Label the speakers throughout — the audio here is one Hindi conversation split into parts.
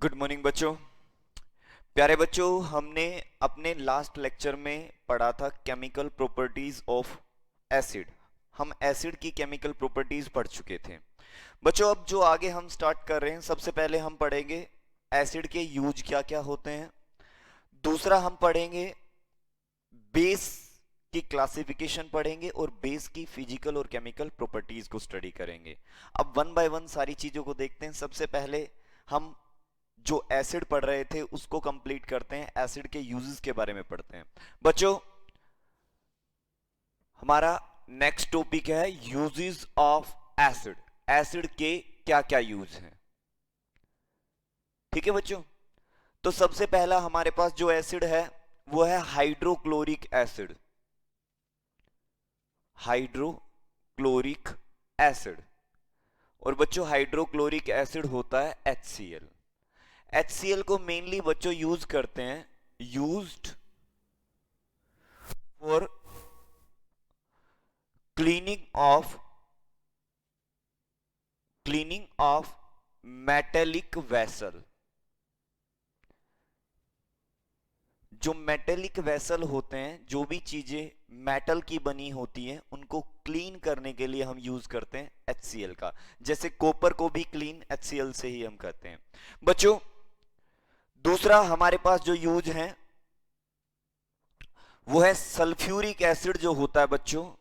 Speaker 1: गुड मॉर्निंग बच्चों। प्यारे बच्चों, हमने अपने लास्ट लेक्चर में पढ़ा था केमिकल प्रॉपर्टीज ऑफ एसिड। हम एसिड की केमिकल प्रॉपर्टीज पढ़ चुके थे बच्चों। अब जो आगे हम स्टार्ट कर रहे हैं, सबसे पहले हम पढ़ेंगे एसिड के यूज क्या क्या होते हैं। दूसरा हम पढ़ेंगे बेस की क्लासिफिकेशन पढ़ेंगे और बेस की फिजिकल और केमिकल प्रॉपर्टीज को स्टडी करेंगे। अब वन बाय वन सारी चीजों को देखते हैं। सबसे पहले हम जो एसिड पढ़ रहे थे उसको कंप्लीट करते हैं, एसिड के यूजेस के बारे में पढ़ते हैं बच्चों। हमारा नेक्स्ट टॉपिक है यूजेस ऑफ एसिड। एसिड के क्या क्या यूज हैं, ठीक है बच्चों। तो सबसे पहला हमारे पास जो एसिड है वो है हाइड्रोक्लोरिक एसिड। Hydrochloric acid. और बच्चों हाइड्रोक्लोरिक एसिड होता है HCl। HCl को मेनली बच्चों यूज करते हैं, used for cleaning of metallic vessel. जो मेटेलिक वेसल होते हैं, जो भी चीजें मेटल की बनी होती हैं, उनको क्लीन करने के लिए हम यूज करते हैं HCl का। जैसे कॉपर को भी क्लीन HCl से ही हम करते हैं बच्चों। दूसरा हमारे पास जो यूज है वो है सल्फ्यूरिक एसिड जो होता है बच्चों।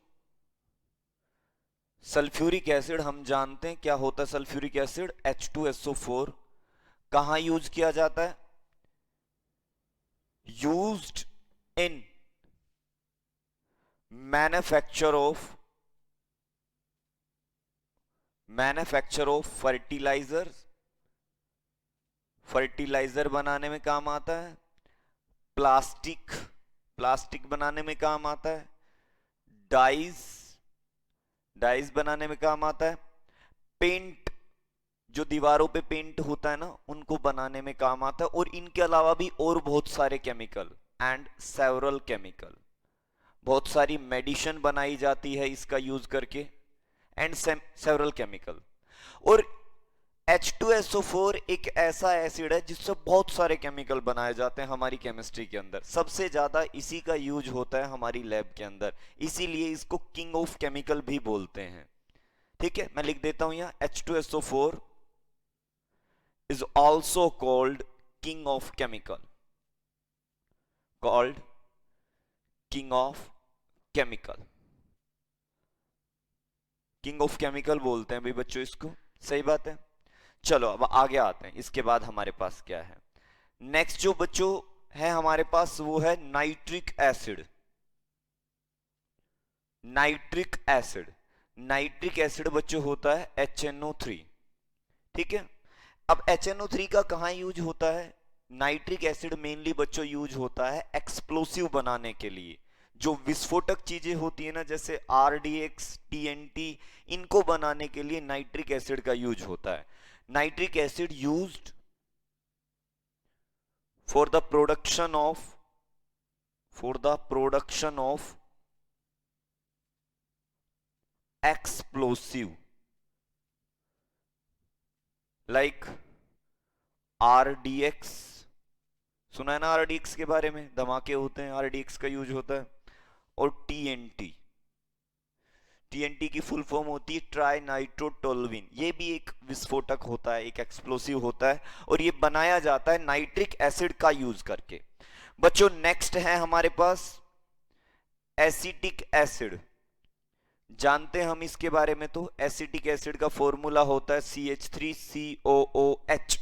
Speaker 1: सल्फ्यूरिक एसिड हम जानते हैं क्या होता है। सल्फ्यूरिक एसिड H2SO4 कहां यूज किया जाता है? Used in manufacture of fertilizer बनाने में काम आता है। प्लास्टिक बनाने में काम आता है। डाइज बनाने में काम आता है। पेंट, जो दीवारों पे पेंट होता है ना, उनको बनाने में काम आता है। और इनके अलावा भी और बहुत सारे केमिकल एंड सेवरल केमिकल, बहुत सारी मेडिसिन बनाई जाती है इसका यूज करके एंड सेवरल केमिकल। और H2SO4 एक ऐसा एसिड है जिससे बहुत सारे केमिकल बनाए जाते हैं हमारी केमिस्ट्री के अंदर। सबसे ज्यादा इसी का यूज होता है हमारी लैब के अंदर, इसीलिए इसको किंग ऑफ केमिकल भी बोलते हैं। ठीक है, मैं लिख देता हूं यहां, H2SO4 is also called king of chemical, called king of chemical, king of chemical बोलते हैं भाई बच्चों इसको। सही बात है। चलो अब आगे आते हैं। इसके बाद हमारे पास क्या है, नेक्स्ट जो बच्चों है हमारे पास वो है nitric acid. Nitric acid, nitric acid बच्चों होता है HNO3। ठीक है, अब HNO3 का कहां यूज होता है? नाइट्रिक एसिड मेनली बच्चों यूज होता है एक्सप्लोसिव बनाने के लिए। जो विस्फोटक चीजें होती है ना, जैसे RDX, TNT, इनको बनाने के लिए नाइट्रिक एसिड का यूज होता है। Nitric acid used for the production of explosive like RDX। सुना है ना RDX के बारे में, धमाके होते हैं, RDX का यूज होता है। और TNT की फुल फॉर्म होती है ट्राई नाइट्रोटोल्यूइन। ये भी एक विस्फोटक होता है, एक एक्सप्लोसिव होता है, और ये बनाया जाता है नाइट्रिक एसिड का यूज करके। बच्चों नेक्स्ट है हमारे पास एसिटिक एसिड। जानते हैं हम इसके बारे में। तो एसिटिक एसिड का फॉर्मूला होता है CH3COOH।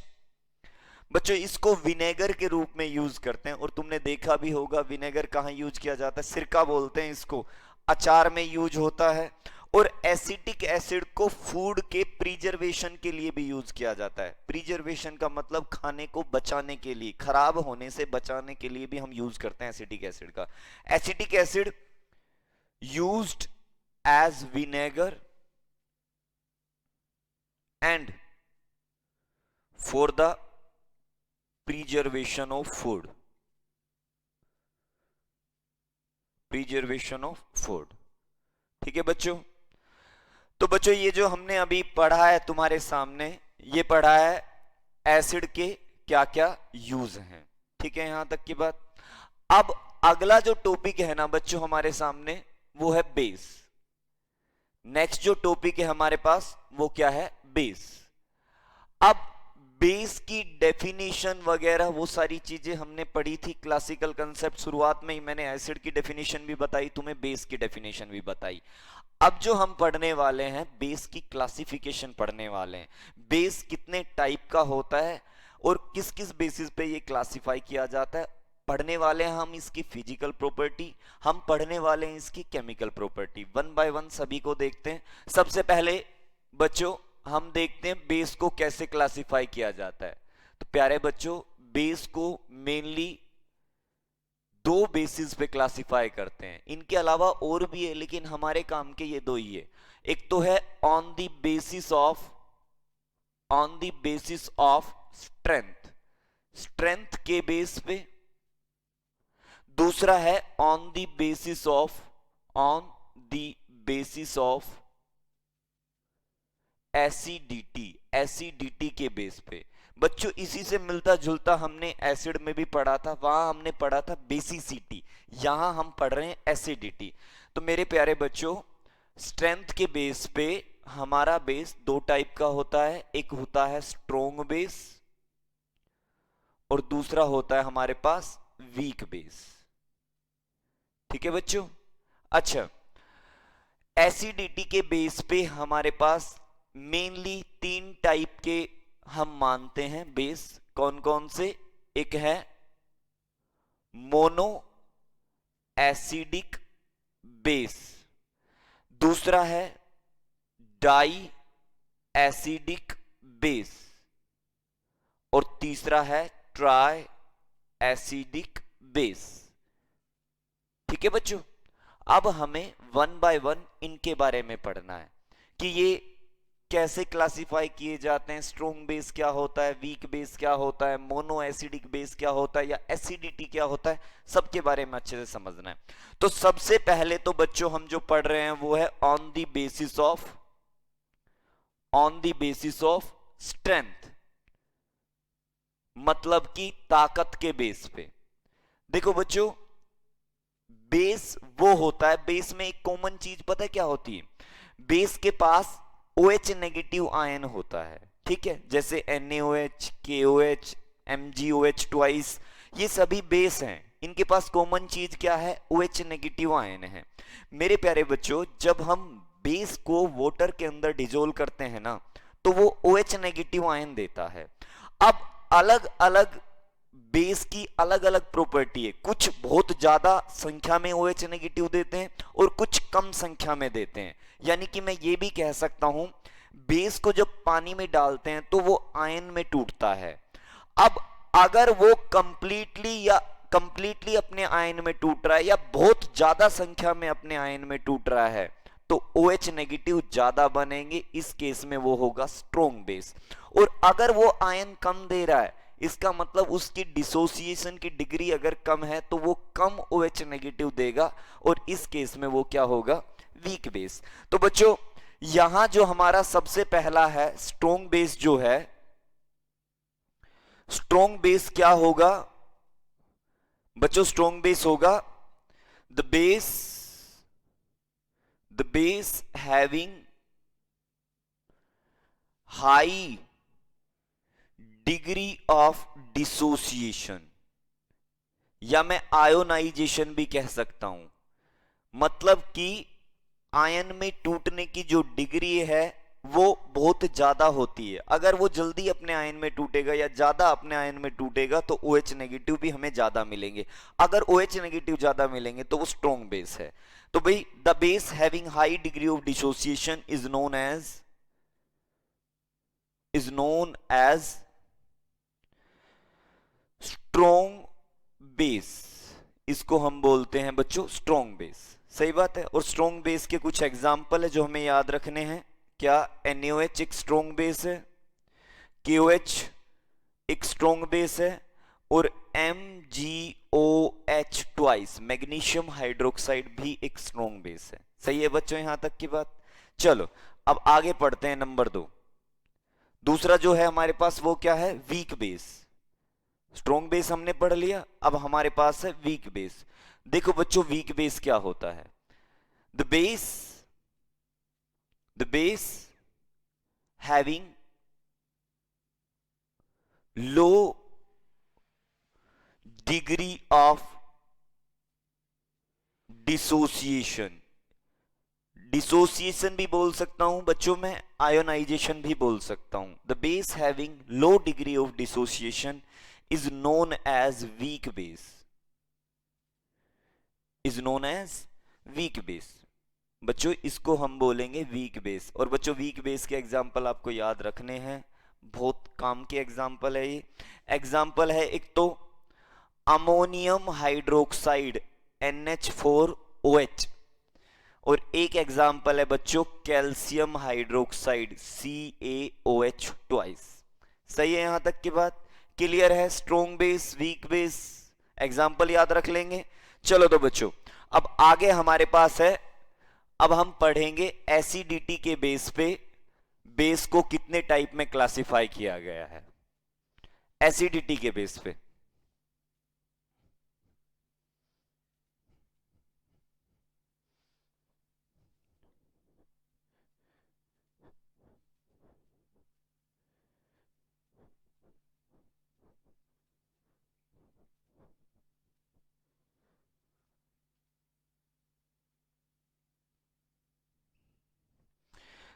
Speaker 1: बच्चों इसको विनेगर के रूप में यूज करते हैं, और तुमने देखा भी होगा विनेगर कहां यूज किया जाता है। सिरका बोलते हैं इसको, अचार में यूज होता है। और एसिटिक एसिड को फूड के प्रिजर्वेशन के लिए भी यूज किया जाता है। प्रिजर्वेशन का मतलब खाने को बचाने के लिए, खराब होने से बचाने के लिए भी हम यूज करते हैं एसिटिक एसिड का। Acetic acid used as vinegar and for the preservation of food. ठीक है बच्चों। तो बच्चों ये जो हमने अभी पढ़ा है तुम्हारे सामने, ये पढ़ा है एसिड के क्या क्या यूज हैं। ठीक है, यहां तक की बात। अब अगला जो टॉपिक है ना बच्चों हमारे सामने, वो है बेस। नेक्स्ट जो टॉपिक है हमारे पास वो क्या है, बेस। अब बेस की डेफिनेशन वगैरह वो सारी चीजें हमने पढ़ी थी, क्लासिकल कंसेप्ट। शुरुआत में ही मैंने एसिड की डेफिनेशन भी बताई, तुम्हें बेस की डेफिनेशन भी बताई। अब जो हम पढ़ने वाले हैं, बेस की क्लासिफिकेशन पढ़ने वाले हैं। बेस कितने टाइप का होता है और किस किस बेसिस पे ये क्लासिफाई किया जाता है, पढ़ने वाले हैं हम इसकी फिजिकल प्रॉपर्टी, हम पढ़ने वाले हैं इसकी chemical property. One by one सभी को देखते हैं। सबसे पहले बच्चों हम देखते हैं बेस को कैसे क्लासिफाई किया जाता है। तो प्यारे बच्चों, बेस को मेनली दो बेसिस पे क्लासिफाई करते हैं। इनके अलावा और भी है, लेकिन हमारे काम के ये दो ही है। एक तो है on the basis of strength, strength के बेस पे। दूसरा है on the basis of acidity, acidity के बेस पे। बच्चों इसी से मिलता जुलता हमने एसिड में भी पढ़ा था, वहां हमने पढ़ा था बेसिसिटी, यहां हम पढ़ रहे हैं एसिडिटी। तो मेरे प्यारे बच्चों, स्ट्रेंथ के बेस पे हमारा बेस दो टाइप का होता है। एक होता है स्ट्रोंग बेस और दूसरा होता है हमारे पास वीक बेस। ठीक है बच्चों। अच्छा, एसिडिटी के बेस पे हमारे पास मेनली तीन टाइप के हम मानते हैं बेस। कौन कौन से? एक है मोनो एसिडिक बेस, दूसरा है डाई एसिडिक बेस और तीसरा है ट्राई एसिडिक बेस। ठीक है बच्चों, अब हमें वन बाय वन इनके बारे में पढ़ना है कि ये कैसे क्लासिफाई किए जाते हैं। स्ट्रोंग बेस क्या होता है, वीक बेस क्या होता है, मोनो एसिडिक बेस क्या होता है, या एसिडिटी क्या होता है, सबके बारे में अच्छे से समझना है। तो सबसे पहले तो बच्चों हम जो पढ़ रहे हैं वो है on the basis of strength, मतलब कि ताकत के बेस पे। देखो बच्चों, बेस वो होता है, बेस में एक कॉमन चीज पता है क्या होती है? बेस के पास OH नेगेटिव आयन होता है। ठीक है, जैसे NaOH, KOH, MgOH ट्वाइस, ये सभी बेस हैं। इनके पास कॉमन चीज क्या है? OH नेगेटिव आयन है। मेरे प्यारे बच्चों, जब हम बेस को वाटर के अंदर डिजोल्व करते हैं ना, तो वो OH नेगेटिव आयन देता है। अब अलग अलग बेस की अलग अलग प्रॉपर्टी है। कुछ बहुत ज्यादा संख्या में OH नेगेटिव देते हैं और कुछ कम संख्या में देते हैं। यानी कि मैं ये भी कह सकता हूं, बेस को जब पानी में डालते हैं तो वो आयन में टूटता है। अब अगर वो कंप्लीटली अपने आयन में टूट रहा है या बहुत ज्यादा संख्या में अपने आयन में टूट रहा है, तो OH नेगेटिव ज्यादा बनेंगे। इस केस में वो होगा स्ट्रोंग बेस। और अगर वो आयन कम दे रहा है, इसका मतलब उसकी डिसोसिएशन की डिग्री अगर कम है, तो वो कम OH नेगेटिव देगा और इस केस में वो क्या होगा? Weak base. तो बच्चों, यहां जो हमारा सबसे पहला है स्ट्रोंग बेस जो है, स्ट्रोंग बेस क्या होगा बच्चों? स्ट्रोंग बेस होगा the base having high degree of dissociation, या मैं आयोनाइजेशन भी कह सकता हूं। मतलब कि आयन में टूटने की जो डिग्री है वो बहुत ज्यादा होती है। अगर वो जल्दी अपने आयन में टूटेगा या ज्यादा अपने आयन में टूटेगा तो OH नेगेटिव भी हमें ज्यादा मिलेंगे। अगर OH नेगेटिव ज्यादा मिलेंगे तो वो स्ट्रॉन्ग बेस है। तो भाई, the base having high degree of dissociation is known as strong base. इसको हम बोलते हैं बच्चों स्ट्रॉन्ग बेस। सही बात है। और स्ट्रॉन्ग बेस के कुछ एग्जाम्पल है जो हमें याद रखने हैं। क्या? NaOH एक स्ट्रॉन्ग बेस है, KOH एक स्ट्रॉन्ग बेस है, और MgOH ट्वाइस, मैग्नीशियम हाइड्रोक्साइड भी एक स्ट्रॉन्ग बेस है। सही है बच्चों, यहां तक की बात। चलो अब आगे पढ़ते हैं। नंबर 2, दूसरा जो है हमारे पास वो क्या है? Weak base. स्ट्रॉन्ग बेस हमने पढ़ लिया, अब हमारे पास है वीक बेस। देखो बच्चों वीक बेस क्या होता है। The base having low degree of dissociation, dissociation भी बोल सकता हूं बच्चों में, आयोनाइजेशन भी बोल सकता हूं। The base having low degree of dissociation is known as weak base, is known as weak base. बच्चों इसको हम बोलेंगे वीक बेस। और बच्चों वीक बेस के एग्जाम्पल आपको याद रखने हैं, बहुत काम के एग्जाम्पल है ये। एग्जाम्पल है एक तो अमोनियम हाइड्रोक्साइड NH4OH, और एक एग्जाम्पल है बच्चों कैल्शियम हाइड्रोक्साइड CaOH ट्वाइस। सही है यहां तक की बात क्लियर है? Strong base, weak base, example याद रख लेंगे। चलो तो बच्चों अब आगे हमारे पास है, अब हम पढ़ेंगे एसिडिटी के बेस पे बेस को कितने टाइप में क्लासिफाई किया गया है। एसिडिटी के बेस पे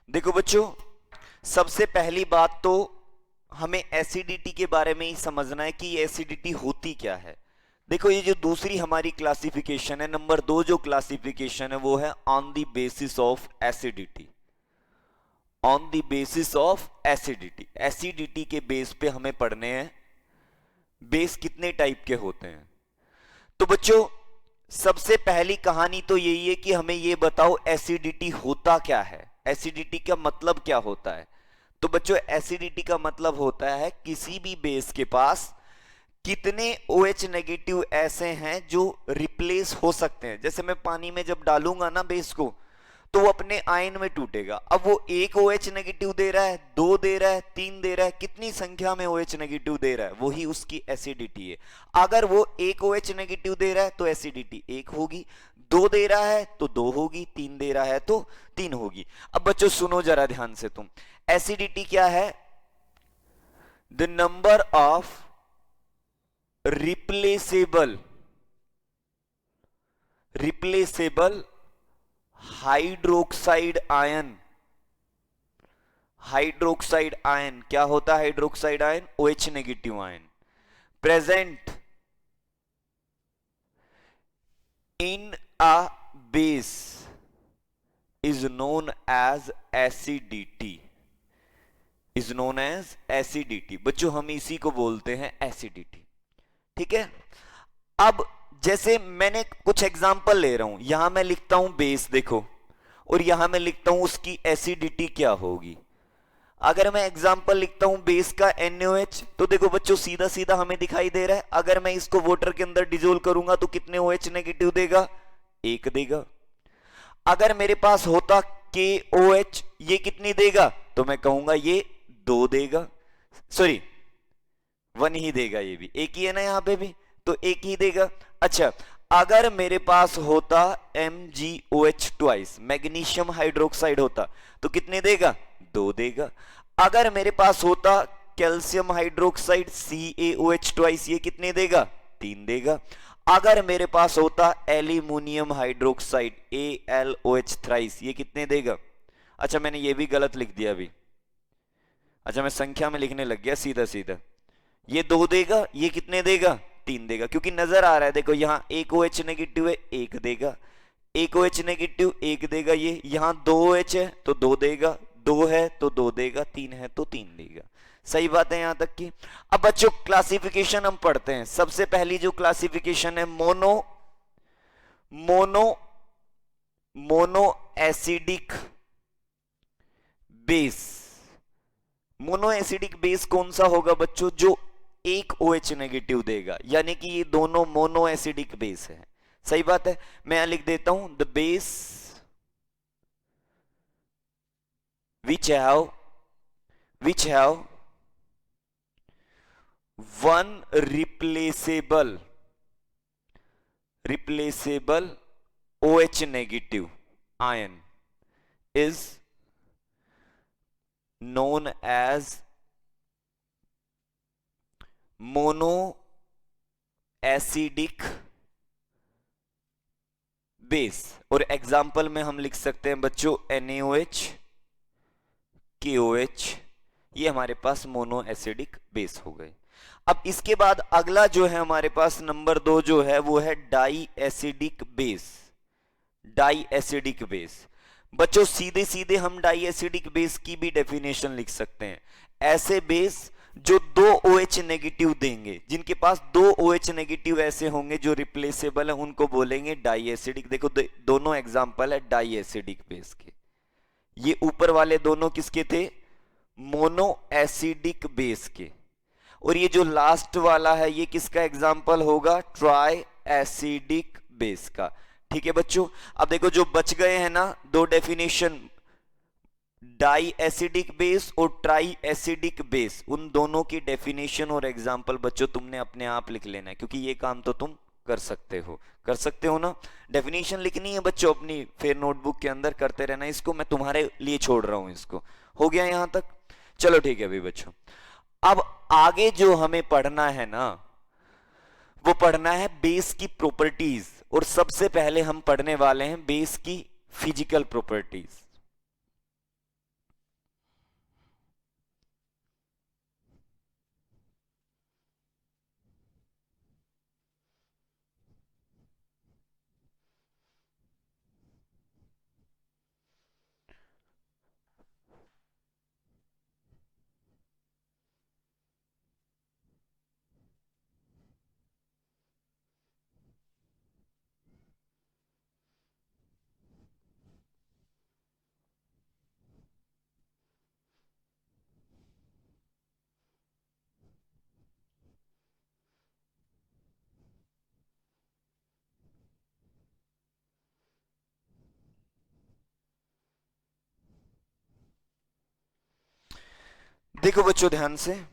Speaker 1: देखो बच्चों, सबसे पहली बात तो हमें एसिडिटी के बारे में ही समझना है कि एसिडिटी होती क्या है। देखो ये जो दूसरी हमारी क्लासिफिकेशन है, नंबर 2 जो क्लासिफिकेशन है वो है on the basis of acidity, on the basis of acidity. Acidity के बेस पे हमें पढ़ने हैं बेस कितने टाइप के होते हैं। तो बच्चों सबसे पहली कहानी तो यही है कि हमें यह बताओ एसिडिटी होता क्या है, एसिडिटी का मतलब क्या होता है। तो बच्चों एसिडिटी का मतलब होता है किसी भी बेस के पास कितने OH नेगेटिव ऐसे हैं जो रिप्लेस हो सकते हैं। जैसे मैं पानी में जब डालूंगा ना बेस को, तो वो अपने आयन में टूटेगा। अब वो एक OH नेगेटिव दे रहा है, 2 दे रहा है, 3 दे रहा है, कितनी संख्या में OH नेगेटिव दे रहा है, वही उसकी एसिडिटी है। अगर वो एक OH नेगेटिव दे रहा है तो एसिडिटी 1 होगी, 2 दे रहा है तो 2 होगी, 3 दे रहा है तो 3 होगी। अब बच्चों सुनो जरा ध्यान से तुम, एसिडिटी क्या है? The number of replaceable hydroxide ion. Hydroxide ion क्या होता है? Hydroxide ion OH negative ion present in a base is known as acidity, is known as acidity. बच्चों हम इसी को बोलते हैं एसिडिटी, ठीक है। अब जैसे मैंने कुछ एग्जांपल ले रहा हूं, यहां मैं लिखता हूं बेस देखो, और यहां मैं लिखता हूं उसकी एसिडिटी क्या होगी। अगर मैं एग्जांपल लिखता हूं बेस का NaOH, तो देखो बच्चों सीधा सीधा हमें दिखाई दे रहा है, अगर मैं इसको वाटर के अंदर डिजोल्व करूंगा तो कितने OH नेगेटिव देगा? 1 देगा। अगर मेरे पास होता KOH, ये कितनी देगा? तो मैं कहूंगा ये 2 देगा, सॉरी 1 ही देगा, ये भी एक ही है ना यहां पे भी, तो 1 ही देगा। अच्छा अगर मेरे पास होता MgOH ट्वाइस, मैग्नीशियम हाइड्रोक्साइड होता, तो कितने देगा? 2 देगा। अगर मेरे पास होता कैल्शियम हाइड्रोक्साइड CaOH ट्वाइस, ये कितने देगा? 3 देगा। अगर मेरे पास होता एल्यूमिनियम हाइड्रोक्साइड AlOH थ्राइस, ये कितने देगा? अच्छा मैंने ये भी गलत लिख दिया अभी, अच्छा मैं संख्या में लिखने लग गया सीधा सीधा। ये 2 देगा, ये कितने देगा? 3 देगा, क्योंकि नजर आ रहा है देखो यहां एक OH नेगेटिव है, 1 देगा, एक OH नेगेटिव 1 देगा, ये यहां 2 OH है तो 2 देगा, 2 है तो 2 देगा, 3 है तो 3 देगा। सही बात है यहां तक की। अब बच्चों क्लासिफिकेशन हम पढ़ते हैं। सबसे पहली जो क्लासिफिकेशन है mono acidic base. Mono acidic base कौन सा होगा बच्चों? जो एक OH नेगेटिव देगा, यानी कि ये दोनों मोनो एसिडिक बेस है। सही बात है। मैं यहां लिख देता हूं the base which have one replaceable OH negative ion is known as monoacidic base. और एग्जाम्पल में हम लिख सकते हैं बच्चों NaOH, KOH, ये हमारे पास मोनो एसिडिक बेस हो गए। अब इसके बाद अगला जो है हमारे पास नंबर 2 जो है वो है di acidic base. Di acidic base बच्चों सीधे सीधे हम डाई एसिडिक बेस की भी डेफिनेशन लिख सकते हैं। ऐसे बेस जो 2 OH नेगेटिव देंगे, जिनके पास 2 OH नेगेटिव ऐसे होंगे जो रिप्लेसेबल है, उनको बोलेंगे डाई एसिडिक। देखो दोनों एग्जांपल है डाई एसिडिक बेस के। ये ऊपर वाले दोनों किसके थे? मोनो एसिडिक बेस के। और ये जो लास्ट वाला है ये किसका एग्जांपल होगा? ट्राई एसिडिक बेस का। ठीक है बच्चों, अब देखो जो बच गए हैं ना 2 डेफिनेशन, डाई एसिडिक बेस और ट्राई एसिडिक बेस, उन दोनों की डेफिनेशन और एग्जांपल बच्चों तुमने अपने आप लिख लेना है, क्योंकि ये काम तो तुम कर सकते हो ना। डेफिनेशन लिखनी है बच्चों अपनी, फिर नोटबुक के अंदर करते रहना। इसको मैं तुम्हारे लिए छोड़ रहा हूं। इसको हो गया यहां तक? चलो ठीक है अभी बच्चों, अब आगे जो हमें पढ़ना है ना वो पढ़ना है बेस की प्रॉपर्टीज। और सबसे पहले हम पढ़ने वाले हैं बेस की फिजिकल प्रॉपर्टीज। देखो बच्चों ध्यान से,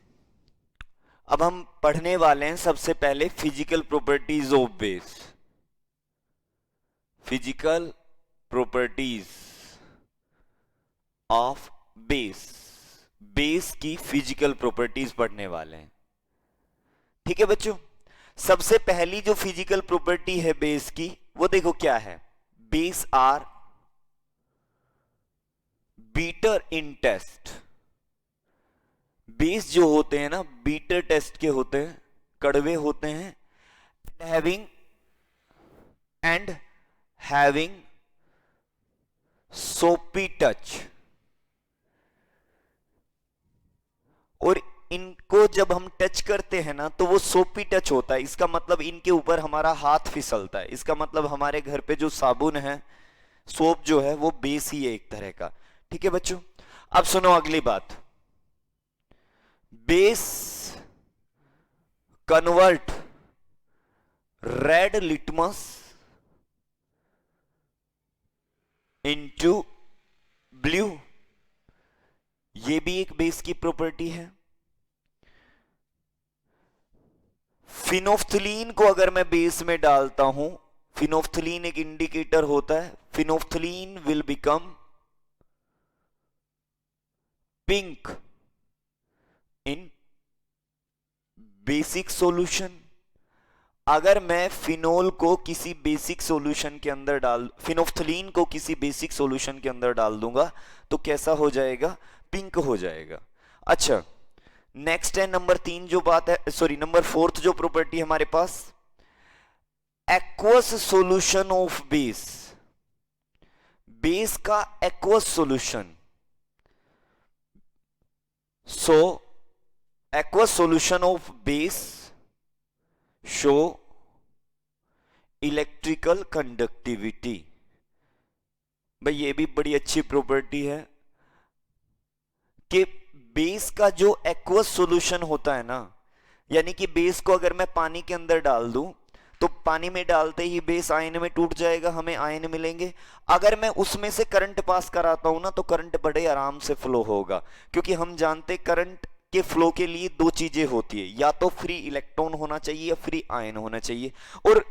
Speaker 1: अब हम पढ़ने वाले हैं सबसे पहले physical properties of base. Physical properties of base, base की फिजिकल प्रॉपर्टीज पढ़ने वाले हैं। ठीक है बच्चों, सबसे पहली जो फिजिकल प्रॉपर्टी है बेस की वो देखो क्या है? Base are bitter in taste. Base जो होते हैं ना बीटर टेस्ट के होते हैं, कड़वे होते हैं। हैविंग सोपी टच। और इनको जब हम टच करते हैं ना तो वो सोपी टच होता है। इसका मतलब इनके ऊपर हमारा हाथ फिसलता है। इसका मतलब हमारे घर पे जो साबुन है, सोप जो है, वो बेस ही है एक तरह का। ठीक है बच्चों, अब सुनो अगली बात। Base convert red litmus into blue. ये भी एक बेस की प्रॉपर्टी है। फिनोफ्थलीन को अगर मैं बेस में डालता हूं, फिनोफ्थलीन एक इंडिकेटर होता है, phenolphthalein will become pink in basic solution. अगर मैं फिनोल को किसी बेसिक सॉल्यूशन के अंदर फिनोफ्थलीन को किसी बेसिक सॉल्यूशन के अंदर डाल दूंगा तो कैसा हो जाएगा? पिंक हो जाएगा। अच्छा, नेक्स्ट है नंबर 3 जो बात है, सॉरी नंबर 4 जो प्रॉपर्टी हमारे पास, aqueous solution of base. Base का aqueous solution. So aqueous solution of base show electrical conductivity। भाई ये भी बड़ी अच्छी प्रॉपर्टी है कि बेस का जो aqueous solution होता है ना, यानी कि बेस को अगर मैं पानी के अंदर डाल दूं तो पानी में डालते ही बेस आयन में टूट जाएगा, हमें आयन मिलेंगे। अगर मैं उसमें से करंट पास कराता हूं ना तो करंट बड़े आराम से फ्लो होगा, क्योंकि हम जानते करंट के फ्लो के लिए दो चीजें होती है, या तो फ्री इलेक्ट्रॉन होना चाहिए या फ्री आयन होना चाहिए। और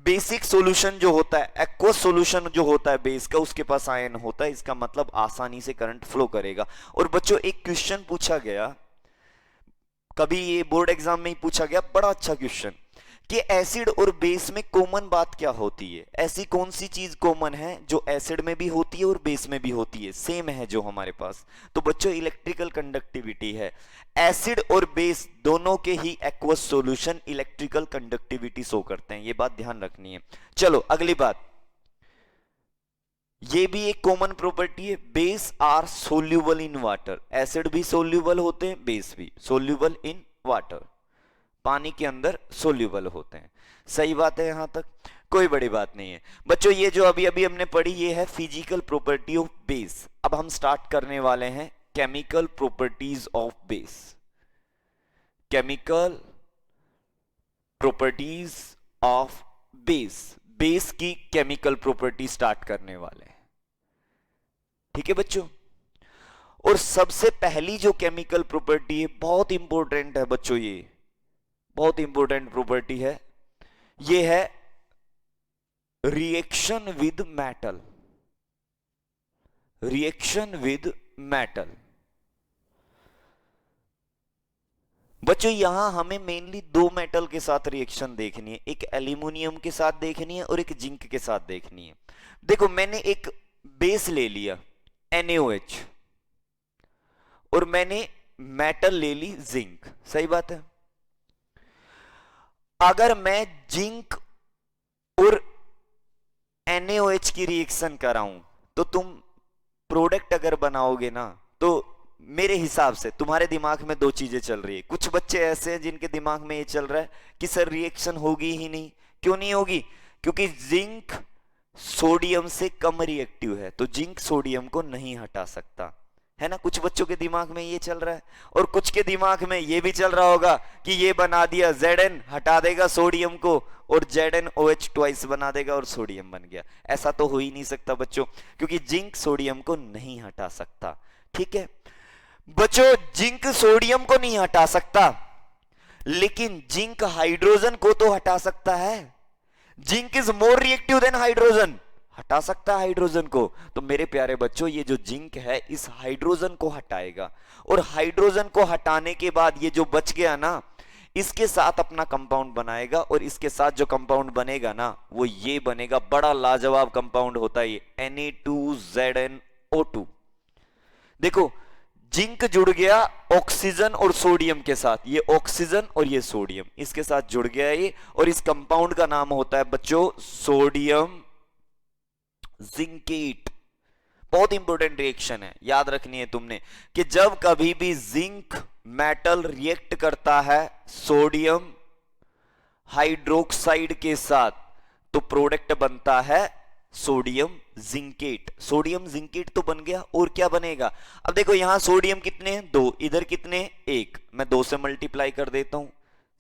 Speaker 1: बेसिक सॉल्यूशन जो होता है, एक्वस सॉल्यूशन जो होता है बेस का, उसके पास आयन होता है, इसका मतलब आसानी से करंट फ्लो करेगा। और बच्चों एक क्वेश्चन पूछा गया, कभी ये बोर्ड एग्जाम में ही पूछा गया, बड़ा अच्छा क्वेश्चन, कि एसिड और बेस में कॉमन बात क्या होती है? ऐसी कौन सी चीज कॉमन है जो एसिड में भी होती है और बेस में भी होती है, सेम है जो हमारे पास? तो बच्चों इलेक्ट्रिकल कंडक्टिविटी है। एसिड और बेस दोनों के ही aqueous solution electrical conductivity show करते हैं, ये बात ध्यान रखनी है। चलो अगली बात, ये भी एक कॉमन प्रॉपर्टी है, base are soluble in water. Acid भी सोल्यूबल होते हैं, बेस भी सोल्यूबल इन वाटर, पानी के अंदर सोल्यूबल होते हैं। सही बात है, यहां तक कोई बड़ी बात नहीं है। बच्चों ये जो अभी अभी हमने पढ़ी ये है फिजिकल प्रॉपर्टी ऑफ बेस। अब हम स्टार्ट करने वाले हैं chemical properties of base. Chemical properties of base, base की केमिकल प्रॉपर्टी स्टार्ट करने वाले हैं, ठीक है बच्चों। और सबसे पहली जो केमिकल प्रॉपर्टी है, बहुत इंपॉर्टेंट है बच्चों, ये बहुत इंपॉर्टेंट प्रॉपर्टी है, ये है reaction with metal. Reaction with metal. बच्चों यहां हमें मेनली दो मेटल के साथ रिएक्शन देखनी है, एक एल्यूमिनियम के साथ देखनी है और एक जिंक के साथ देखनी है। देखो मैंने एक बेस ले लिया NaOH और मैंने मेटल ले ली जिंक, सही बात है। अगर मैं जिंक और NaOH की रिएक्शन कराऊं तो तुम प्रोडक्ट अगर बनाओगे ना, तो मेरे हिसाब से तुम्हारे दिमाग में दो चीजें चल रही है। कुछ बच्चे ऐसे हैं जिनके दिमाग में ये चल रहा है कि सर रिएक्शन होगी ही नहीं। क्यों नहीं होगी? क्योंकि जिंक सोडियम से कम रिएक्टिव है, तो जिंक सोडियम को नहीं हटा सकता, है ना। कुछ बच्चों के दिमाग में ये चल रहा है, और कुछ के दिमाग में ये भी चल रहा होगा कि ये बना दिया Zn, हटा देगा सोडियम को, और ZnOH ट्वाइस बना देगा और सोडियम बन गया। ऐसा तो हो ही नहीं सकता बच्चों, क्योंकि जिंक सोडियम को नहीं हटा सकता, ठीक है बच्चों। जिंक सोडियम को नहीं हटा सकता, लेकिन जिंक हाइड्रोजन को तो हटा सकता है। Zinc is more reactive than hydrogen, हटा सकता है हाइड्रोजन को। तो मेरे प्यारे बच्चों ये जो जिंक है इस हाइड्रोजन को हटाएगा, और हाइड्रोजन को हटाने के बाद ये जो बच गया ना, इसके साथ अपना कंपाउंड बनाएगा, और इसके साथ जो कंपाउंड बनेगा ना वो ये बनेगा, बड़ा लाजवाब कंपाउंड होता है ये Na2ZnO2। देखो जिंक जुड़ गया ऑक्सीजन और सोडियम के साथ, ये ऑक्सीजन और ये सोडियम इसके साथ जुड़ गया ये, और इस कंपाउंड का नाम होता है बच्चों सोडियम जिंकेट। बहुत इंपॉर्टेंट रिएक्शन है, याद रखनी है तुमने, कि जब कभी भी जिंक मेटल रिएक्ट करता है सोडियम हाइड्रोक्साइड के साथ, तो प्रोडक्ट बनता है सोडियम जिंकेट। सोडियम जिंकेट तो बन गया, और क्या बनेगा? अब देखो यहां सोडियम कितने हैं? 2, इधर कितने? 1, मैं 2 से मल्टीप्लाई कर देता हूं,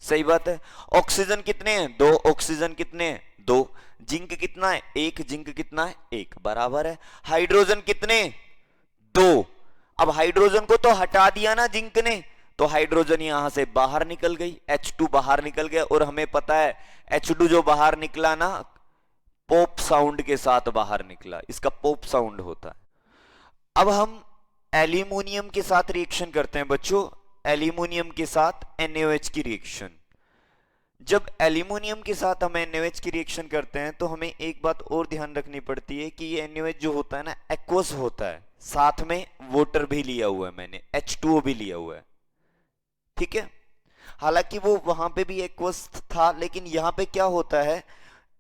Speaker 1: सही बात है। ऑक्सीजन कितने हैं? 2, ऑक्सीजन कितने हैं? 2। जिंक कितना है? 1, जिंक कितना है? 1, बराबर है। हाइड्रोजन कितने? 2। अब हाइड्रोजन को तो हटा दिया ना जिंक ने, तो हाइड्रोजन यहां से बाहर निकल गई, H2 बाहर निकल गया, और हमें पता है H2 जो बाहर निकला ना पॉप साउंड के साथ बाहर निकला, इसका पॉप साउंड होता है। अब हम एल्यूमिनियम के साथ रिएक्शन करते हैं बच्चों, एल्यूमिनियम के साथ NaOH की रिएक्शन। जब एल्यूमिनियम के साथ हम NaOH की रिएक्शन करते हैं तो हमें एक बात और ध्यान रखनी पड़ती है कि ये NaOH जो होता है ना एक्वस होता है, साथ में वाटर भी लिया हुआ है मैंने, H2O भी लिया हुआ है, ठीक है। हालांकि वो वहां पे भी एक्वस था, लेकिन यहां पे क्या होता है,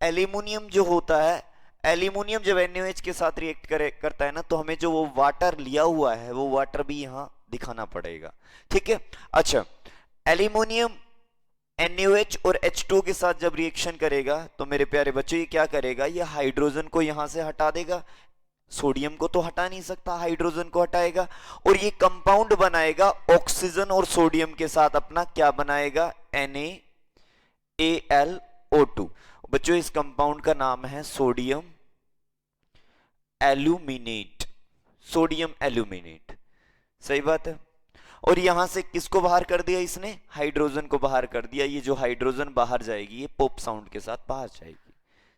Speaker 1: एल्यूमिनियम जो होता है, एल्यूमिनियम जब NaOH के साथ रिएक्ट करता है ना, तो हमें जो वो वाटर लिया हुआ है वो वाटर भी यहां दिखाना पड़ेगा, ठीक है। अच्छा, एल्यूमिनियम NaOH और H2O के साथ जब रिएक्शन करेगा तो मेरे प्यारे बच्चों ये क्या करेगा, ये हाइड्रोजन को यहां से हटा देगा, सोडियम को तो हटा नहीं सकता, हाइड्रोजन को हटाएगा, और ये कंपाउंड बनाएगा ऑक्सीजन और सोडियम के साथ, अपना क्या बनाएगा, NaAlO2। बच्चों इस कंपाउंड का नाम है सोडियम एल्यूमिनेट, सोडियम एल्यूमिनेट, सही बात है। और यहां से किसको बाहर कर दिया इसने, हाइड्रोजन को बाहर कर दिया। ये जो हाइड्रोजन बाहर जाएगी ये पॉप साउंड के साथ बाहर जाएगी।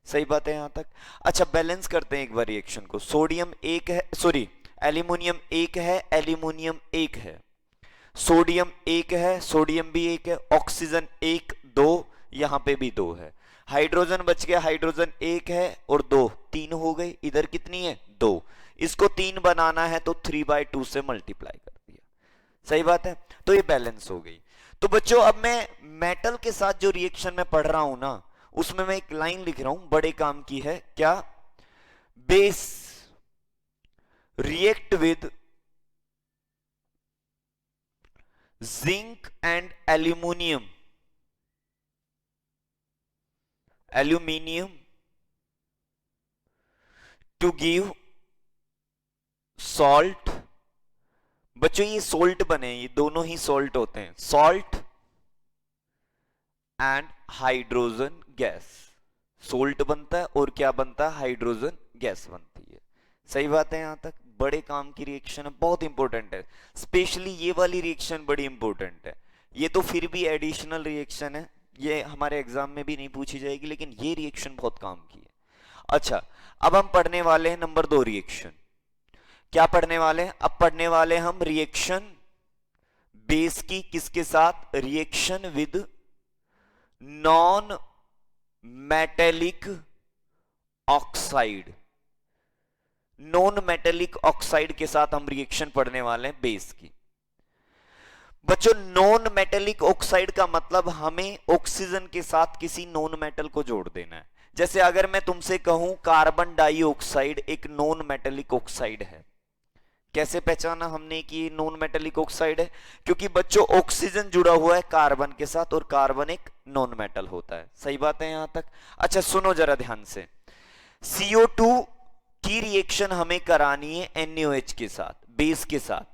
Speaker 1: सही बात है यहां तक। अच्छा बैलेंस करते हैं एक बार रिएक्शन को। सोडियम एक है, सॉरी एल्यूमिनियम एक है, एल्यूमिनियम एक है, सोडियम एक है, सोडियम भी एक है, ऑक्सीजन एक दो, यहां पे भी दो है, हाइड्रोजन बच गया, हाइड्रोजन एक है और दो, तीन हो गई। इधर कितनी है, दो। इसको तीन बनाना है तो 3/2 से मल्टीप्लाई कर दिया। सही बात है, तो ये बैलेंस हो गई। तो बच्चों अब मैं मेटल के साथ जो रिएक्शन में पढ़ रहा हूं ना, उसमें मैं एक लाइन लिख रहा हूं, बड़े काम की है। क्या, base react with zinc and aluminium, aluminium to give salt. बच्चों ये सोल्ट बने, ये दोनों ही सोल्ट होते हैं, salt and hydrogen gas. Salt बनता है और क्या बनता है, हाइड्रोजन गैस बनती है। सही बात है यहां तक। बड़े काम की रिएक्शन है, बहुत इंपॉर्टेंट है, स्पेशली ये वाली रिएक्शन बड़ी इंपॉर्टेंट है। ये तो फिर भी एडिशनल रिएक्शन है, ये हमारे एग्जाम में भी नहीं पूछी जाएगी, लेकिन ये रिएक्शन बहुत काम की है। अच्छा अब हम पढ़ने वाले हैं नंबर 2 रिएक्शन। क्या पढ़ने वाले हैं, अब पढ़ने वाले हम रिएक्शन बेस की, किसके साथ, reaction with non metallic oxide. Non metallic oxide के साथ हम रिएक्शन पढ़ने वाले हैं बेस की। बच्चों नॉन मेटेलिक ऑक्साइड का मतलब हमें ऑक्सीजन के साथ किसी नॉन मेटल को जोड़ देना है। जैसे अगर मैं तुमसे कहूं कार्बन डाइऑक्साइड एक नॉन मेटेलिक ऑक्साइड है, कैसे पहचाना हमने कि ये नॉन मेटेलिक ऑक्साइड है, क्योंकि बच्चों ऑक्सीजन जुड़ा हुआ है कार्बन के साथ और कार्बन एक नॉन मेटल होता है। सही बात है यहां तक। अच्छा सुनो जरा ध्यान से, CO2 की रिएक्शन हमें करानी है NaOH के साथ, बेस के साथ।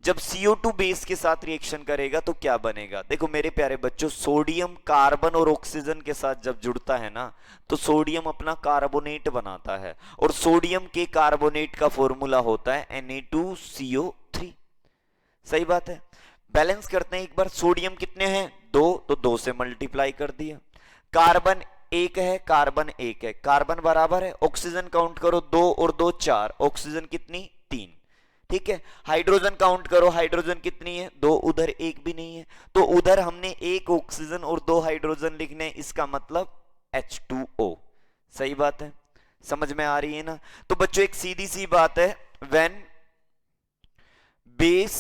Speaker 1: जब CO2 बेस के साथ रिएक्शन करेगा तो क्या बनेगा, देखो मेरे प्यारे बच्चों, सोडियम कार्बन और ऑक्सीजन के साथ जब जुड़ता है ना, तो सोडियम अपना कार्बोनेट बनाता है, और सोडियम के कार्बोनेट का फॉर्मूला होता है Na2CO3। सही बात है। बैलेंस करते हैं एक बार, सोडियम कितने हैं, दो, तो दो से मल्टीप्लाई कर दिया। कार्बन एक है, कार्बन एक है, कार्बन बराबर है, ऑक्सीजन काउंट करो, दो और दो चार, ऑक्सीजन कितनी, तीन। ठीक है, हाइड्रोजन काउंट करो, हाइड्रोजन कितनी है, दो, उधर एक भी नहीं है, तो उधर हमने एक ऑक्सीजन और दो हाइड्रोजन लिखने, इसका मतलब H2O। सही बात है, समझ में आ रही है ना। तो बच्चों एक सीधी सी बात है, when base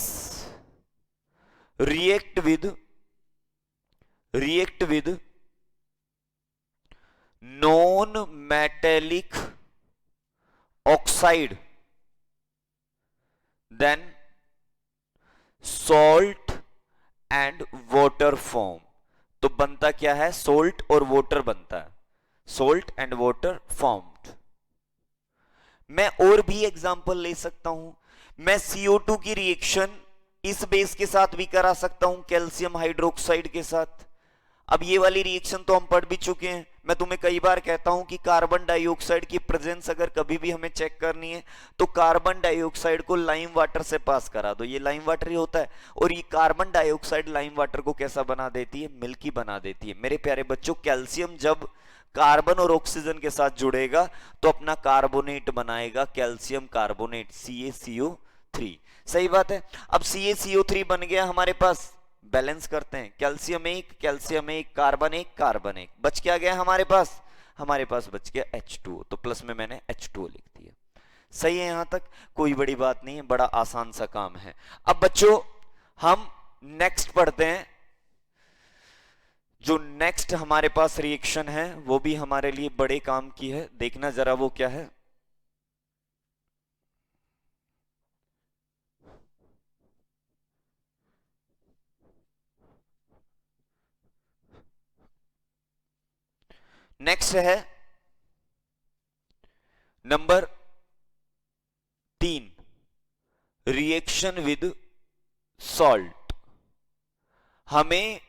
Speaker 1: react with non-metallic oxide, then salt and water form। तो बनता क्या है, सोल्ट और वाटर बनता है, सोल्ट एंड वाटर फॉर्म्ड। मैं और भी एग्जांपल ले सकता हूं, मैं CO2 की रिएक्शन इस बेस के साथ भी करा सकता हूं, कैल्शियम हाइड्रोक्साइड के साथ। अब ये वाली रिएक्शन तो हम पढ़ भी चुके हैं। मैं तुम्हें कई बार कहता हूं कि कार्बन डाइऑक्साइड की प्रेजेंस अगर कभी भी हमें चेक करनी है तो कार्बन डाइऑक्साइड को लाइम वाटर से पास करा दो, ये लाइम वाटर ही होता है, और ये कार्बन डाइऑक्साइड लाइम वाटर को कैसा बना देती है, मिल्की बना देती है। मेरे प्यारे बच्चों कैल्शियम जब कार्बन और ऑक्सीजन के साथ जुड़ेगा तो अपना कार्बोनेट बनाएगा, कैल्शियम कार्बोनेट CaCO3। सही बात है। अब CaCO3 बन गया हमारे पास, बैलेंस करते हैं, कैल्शियम एक, कार्बन एक, बच क्या गया हमारे पास बच गया H2O, तो प्लस में मैंने H2O लिख दिया। सही है यहां तक, कोई बड़ी बात नहीं है, बड़ा आसान सा काम है। अब बच्चों हम नेक्स्ट पढ़ते हैं, जो नेक्स्ट हमारे पास रिएक्शन है वो भी हमारे लिए बड़े काम की है, देखना जरा वो क्या है। नेक्स्ट है नंबर 3, रिएक्शन विद सॉल्ट। हमें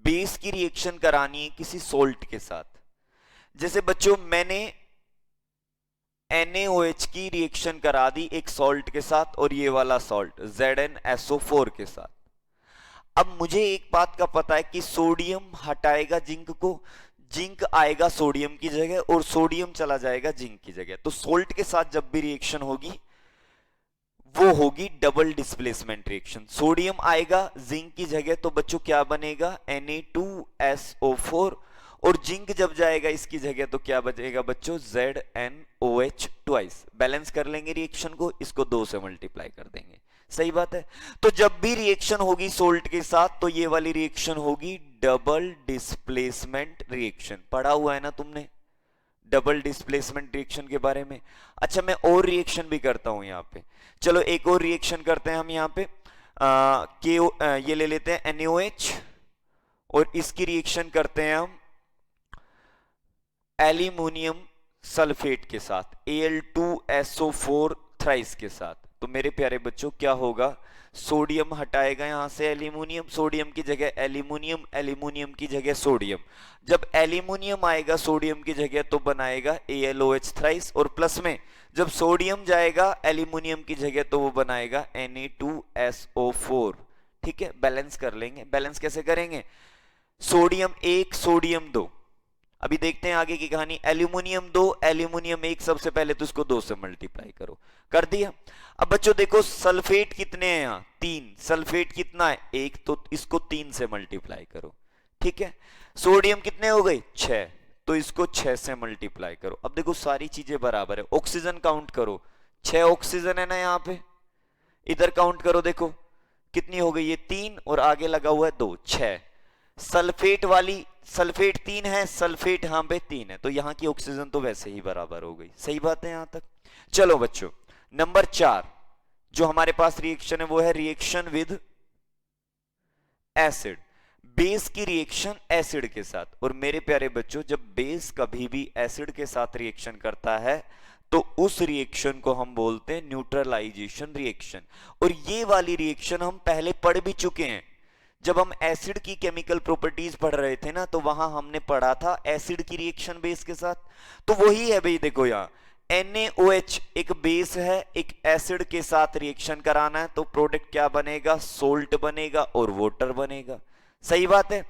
Speaker 1: बेस की रिएक्शन करानी है किसी सोल्ट के साथ। जैसे बच्चों मैंने NaOH की रिएक्शन करा दी एक सॉल्ट के साथ और ये वाला सॉल्ट ZnSO4 के साथ। अब मुझे एक बात का पता है कि सोडियम हटाएगा जिंक को, जिंक आएगा सोडियम की जगह और सोडियम चला जाएगा जिंक की जगह। तो सोल्ट के साथ जब भी रिएक्शन होगी वो होगी डबल डिस्प्लेसमेंट रिएक्शन। सोडियम आएगा जिंक की जगह तो बच्चों क्या बनेगा, Na2SO4, और जिंक जब जाएगा इसकी जगह तो क्या बचेगा बच्चों, ZnOH ट्वाइस। बैलेंस कर लेंगे रिएक्शन को, इसको 2 से मल्टीप्लाई कर देंगे। सही बात है। तो जब भी रिएक्शन होगी सोल्ट के साथ तो ये वाली रिएक्शन होगी डबल डिस्प्लेसमेंट रिएक्शन। पढ़ा हुआ है ना तुमने डबल डिस्प्लेसमेंट रिएक्शन के बारे में। अच्छा मैं और रिएक्शन भी करता हूं यहां पे। चलो एक और रिएक्शन करते हैं हम यहां पे। ये ले लेते हैं NaOH और इसकी रिएक्शन करते हैं हम एल्यूमिनियम सल्फेट के साथ, Al2SO4 थ्राइस के साथ। तो मेरे प्यारे बच्चों क्या होगा, सोडियम हटाएगा यहां से एल्यूमिनियम, सोडियम की जगह एल्यूमिनियम, एल्यूमिनियम की जगह सोडियम। जब एल्यूमिनियम आएगा सोडियम की जगह तो बनाएगा AlOH थ्राइस, और प्लस में जब सोडियम जाएगा एल्यूमिनियम की जगह तो वो बनाएगा Na2SO4। ठीक है, बैलेंस कर लेंगे। बैलेंस कैसे करेंगे, सोडियम 1 सोडियम 2। अभी देखते हैं आगे की कहानी। एल्यूमिनियम 2 एल्यूमिनियम 1, सबसे पहले तो इसको 2 से मल्टीप्लाई करो, कर दिया। अब बच्चों देखो सल्फेट कितने हैं यहां, 3। सल्फेट कितना है 1, तो इसको 3 से मल्टीप्लाई करो। ठीक है, सोडियम कितने हो गए 6, तो इसको 6 से मल्टीप्लाई करो। अब देखो सारी चीजें बराबर है। ऑक्सीजन काउंट करो, 6 ऑक्सीजन है ना यहां पे, इधर काउंट करो देखो कितनी हो गई, ये 3 और आगे लगा हुआ है 2, 6। सल्फेट वाली, सल्फेट 3 है, सल्फेट यहां पे 3 है, तो यहां की ऑक्सीजन तो वैसे ही बराबर हो गई। सही बात है यहां तक। चलो बच्चों नंबर 4 जो हमारे पास रिएक्शन है वो है रिएक्शन विद एसिड। बेस की रिएक्शन एसिड के साथ। और मेरे प्यारे बच्चों जब बेस कभी भी एसिड के साथ रिएक्शन करता है तो उस रिएक्शन को हम बोलते हैं न्यूट्रलाइजेशन रिएक्शन। और ये वाली रिएक्शन हम पहले पढ़ भी चुके हैं। जब हम एसिड की केमिकल प्रॉपर्टीज पढ़ रहे थे ना तो वहां हमने पढ़ा था एसिड की रिएक्शन बेस के साथ। तो वही है भाई, देखो यहां NaOH एक बेस है, एक एसिड के साथ रिएक्शन कराना है तो प्रोडक्ट क्या बनेगा, सोल्ट बनेगा और वाटर बनेगा। सही बात है।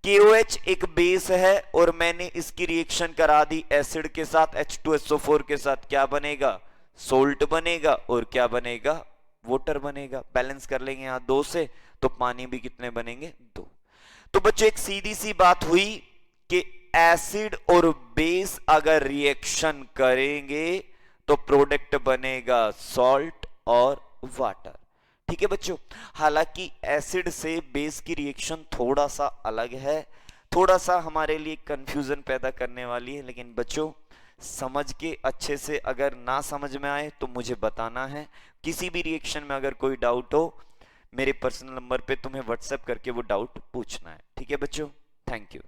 Speaker 1: KOH एक बेस है और मैंने इसकी रिएक्शन करा दी एसिड के साथ H2SO4 के साथ, क्या बनेगा, सोल्ट बनेगा और क्या बनेगा, वाटर बनेगा। बैलेंस कर लेंगे यहां 2 से तो पानी भी कितने बनेंगे 2। तो बच्चों एक सीधी सी बात हुई कि एसिड और बेस अगर रिएक्शन करेंगे तो प्रोडक्ट बनेगा सॉल्ट और वाटर। ठीक है बच्चों, हालांकि एसिड से बेस की रिएक्शन थोड़ा सा अलग है, थोड़ा सा हमारे लिए कंफ्यूजन पैदा करने वाली है, लेकिन बच्चों समझ के अच्छे से, अगर ना समझ में आए तो मुझे बताना है। किसी भी रिएक्शन में अगर कोई डाउट हो मेरे पर्सनल नंबर पे तुम्हें व्हाट्सएप करके वो डाउट पूछना है। ठीक है बच्चों, थैंक यू।